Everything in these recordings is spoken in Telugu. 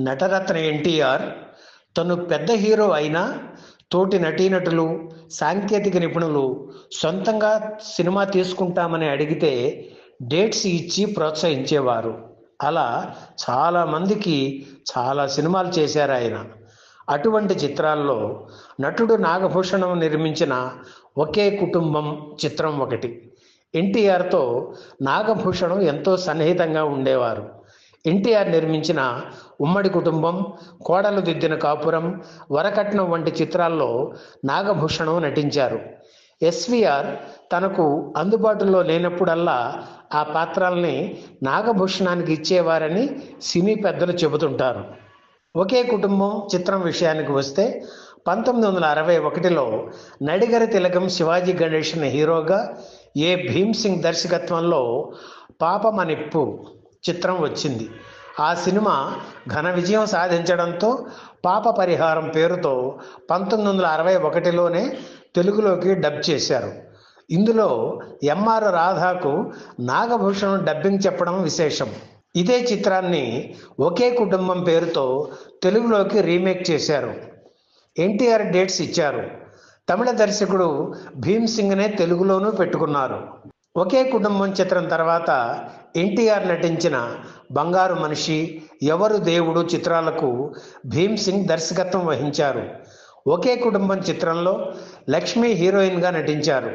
నటరత్న ఎన్టీఆర్ తను పెద్ద హీరో అయినా తోటి నటీనటులు, సాంకేతిక నిపుణులు సొంతంగా సినిమా తీసుకుంటామని అడిగితే డేట్స్ ఇచ్చి ప్రోత్సహించేవారు. అలా చాలామందికి చాలా సినిమాలు చేశారు ఆయన. అటువంటి చిత్రాల్లో నటుడు నాగభూషణం నిర్మించిన ఒకే కుటుంబం చిత్రం ఒకటి. ఎన్టీఆర్తో నాగభూషణం ఎంతో సన్నిహితంగా ఉండేవారు. ఎన్టీఆర్ నిర్మించిన ఉమ్మడి కుటుంబం, కోడలు దిద్దిన కాపురం, వరకట్నం వంటి చిత్రాల్లో నాగభూషణం నటించారు. ఎస్వీఆర్ తనకు అందుబాటులో లేనప్పుడల్లా ఆ పాత్రల్ని నాగభూషణానికి ఇచ్చేవారని సినీ పెద్దలు చెబుతుంటారు. ఒకే కుటుంబం చిత్రం విషయానికి వస్తే 1961లో నడిగరి తిలకం శివాజీ గణేషన్ హీరోగా ఏ భీమ్ సింగ్ దర్శకత్వంలో పాపమనిప్పు చిత్రం వచ్చింది. ఆ సినిమా ఘన విజయం సాధించడంతో పాప పరిహారం పేరుతో 1961లోనే తెలుగులోకి డబ్ చేశారు. ఇందులో ఎంఆర్ రాధాకు నాగభూషణం డబ్బింగ్ చెప్పడం విశేషం. ఇదే చిత్రాన్ని ఒకే కుటుంబం పేరుతో తెలుగులోకి రీమేక్ చేశారు. ఎన్టీఆర్ డేట్స్ ఇచ్చారు. తమిళ దర్శకుడు భీమ్ సింగ్నే తెలుగులోనూ పెట్టుకున్నారు. ఒకే కుటుంబం చిత్రం తర్వాత ఎన్టీఆర్ నటించిన బంగారు మనిషి, ఎవరు దేవుడు చిత్రాలకు భీమ్ సింగ్ దర్శకత్వం వహించారు. ఒకే కుటుంబం చిత్రంలో లక్ష్మి హీరోయిన్గా నటించారు.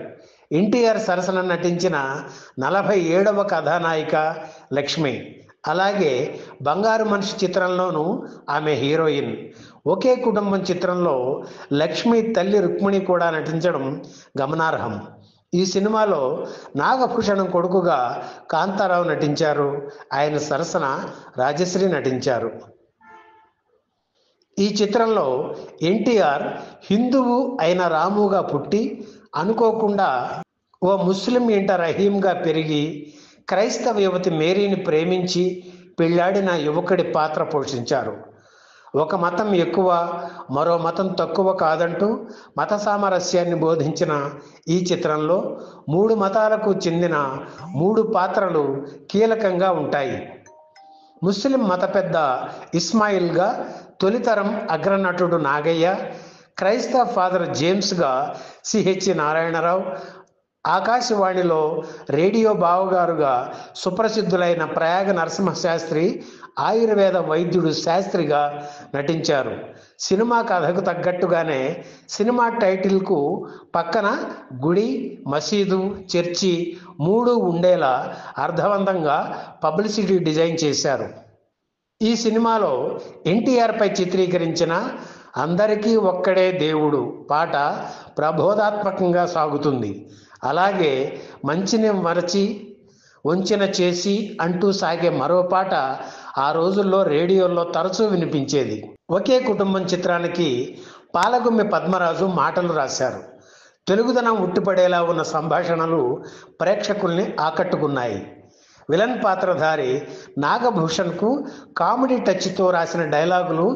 ఎన్టీఆర్ సరసన నటించిన 47వ కథానాయిక లక్ష్మి. అలాగే బంగారు మనిషి చిత్రంలోనూ ఆమె హీరోయిన్. ఒకే కుటుంబం చిత్రంలో లక్ష్మి తల్లి రుక్మిణి కూడా నటించడం గమనార్హం. ఈ సినిమాలో నాగభూషణం కొడుకుగా కాంతారావు నటించారు. ఆయన సరసన రాజశ్రీ నటించారు. ఈ చిత్రంలో ఎన్టీఆర్ హిందువు అయిన రాముగా పుట్టి అనుకోకుండా ఓ ముస్లిం ఇంట రహీంగా పెరిగి క్రైస్తవ యువతి మేరీని ప్రేమించి పెళ్లాడిన యువకుడి పాత్ర పోషించారు. ఒక మతం ఎక్కువ, మరో మతం తక్కువ కాదంటూ మత సామరస్యాన్ని బోధించిన ఈ చిత్రంలో 3 మతాలకు చెందిన 3 పాత్రలు కీలకంగా ఉంటాయి. ముస్లిం మత పెద్ద ఇస్మాయిల్గా తొలితరం అగ్రనటుడు నాగయ్య, క్రైస్తవ ఫాదర్ జేమ్స్గా సిహెచ్ నారాయణరావు, ఆకాశవాణిలో రేడియో బావగారుగా సుప్రసిద్ధులైన ప్రయాగ నరసింహశాస్త్రి, ఆయుర్వేద వైద్యుడు శాస్త్రిగా నటించారు. సినిమా కథకు తగ్గట్టుగానే సినిమా టైటిల్కు పక్కన గుడి, మసీదు, చర్చి 3 ఉండేలా అర్థవంతంగా పబ్లిసిటీ డిజైన్ చేశారు. ఈ సినిమాలో ఎన్టీఆర్పై చిత్రీకరించిన అందరికీ ఒక్కడే దేవుడు పాట ప్రబోధాత్మకంగా సాగుతుంది. అలాగే మంచిని మరచి వంచిన చేసి అంటూ సాగే మరో పాట ఆ రోజుల్లో రేడియోలో తరచూ వినిపించేది. ఒకే కుటుంబం చిత్రానికి పాలగుమ్మి పద్మరాజు మాటలు రాశారు. తెలుగుదనం ఉట్టిపడేలా ఉన్న సంభాషణలు ప్రేక్షకుల్ని ఆకట్టుకున్నాయి. విలన్ పాత్రధారి నాగభూషణ్కు కామెడీ టచ్తో రాసిన డైలాగులు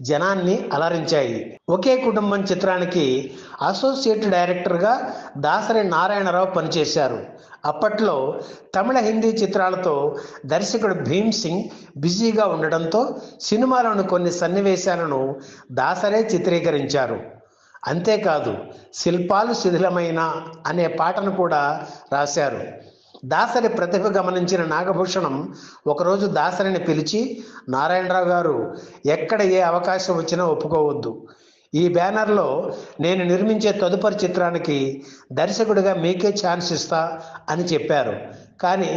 జనాన్ని అలరించాయి. ఒకే కుటుంబం చిత్రానికి అసోసియేట్ డైరెక్టర్గా దాసరి నారాయణరావు పనిచేశారు. అప్పట్లో తమిళ, హిందీ చిత్రాలతో దర్శకుడు భీమ్ సింగ్ బిజీగా ఉండడంతో సినిమాలోని కొన్ని సన్నివేశాలను దాసరే చిత్రీకరించారు. అంతేకాదు శిల్పాలు శిథిలమైన అనే పాటను కూడా రాశారు. దాసరి ప్రతిభ గమనించిన నాగభూషణం ఒకరోజు దాసరిని పిలిచి, నారాయణరావు గారు, ఎక్కడ ఏ అవకాశం వచ్చినా ఒప్పుకోవద్దు. ఈ బ్యానర్లో నేను నిర్మించే తదుపరి చిత్రానికి దర్శకుడిగా మీకే ఛాన్స్ ఇస్తా అని చెప్పారు. కానీ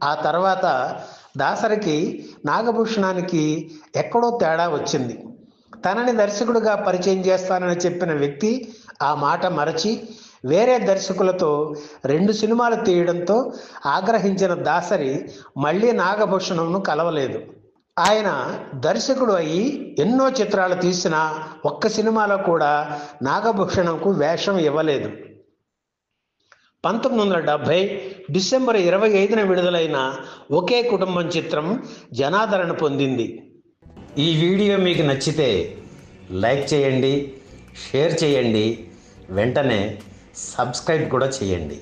ఆ తర్వాత దాసరికి నాగభూషణానికి ఎక్కడో తేడా వచ్చింది. తనని దర్శకుడిగా పరిచయం చేస్తానని చెప్పిన వ్యక్తి ఆ మాట మరచి వేరే దర్శకులతో 2 సినిమాలు తీయడంతో ఆగ్రహించిన దాసరి మళ్ళీ నాగభూషణంను కలవలేదు. ఆయన దర్శకుడు అయ్యి ఎన్నో చిత్రాలు తీసినా ఒక్క సినిమాలో కూడా నాగభూషణంకు వేషం ఇవ్వలేదు. 1970 డిసెంబర్ 25న విడుదలైన ఒకే కుటుంబం చిత్రం జనాదరణ పొందింది. ఈ వీడియో మీకు నచ్చితే లైక్ చేయండి, షేర్ చేయండి, వెంటనే సబ్స్క్రైబ్ కూడా చేయండి.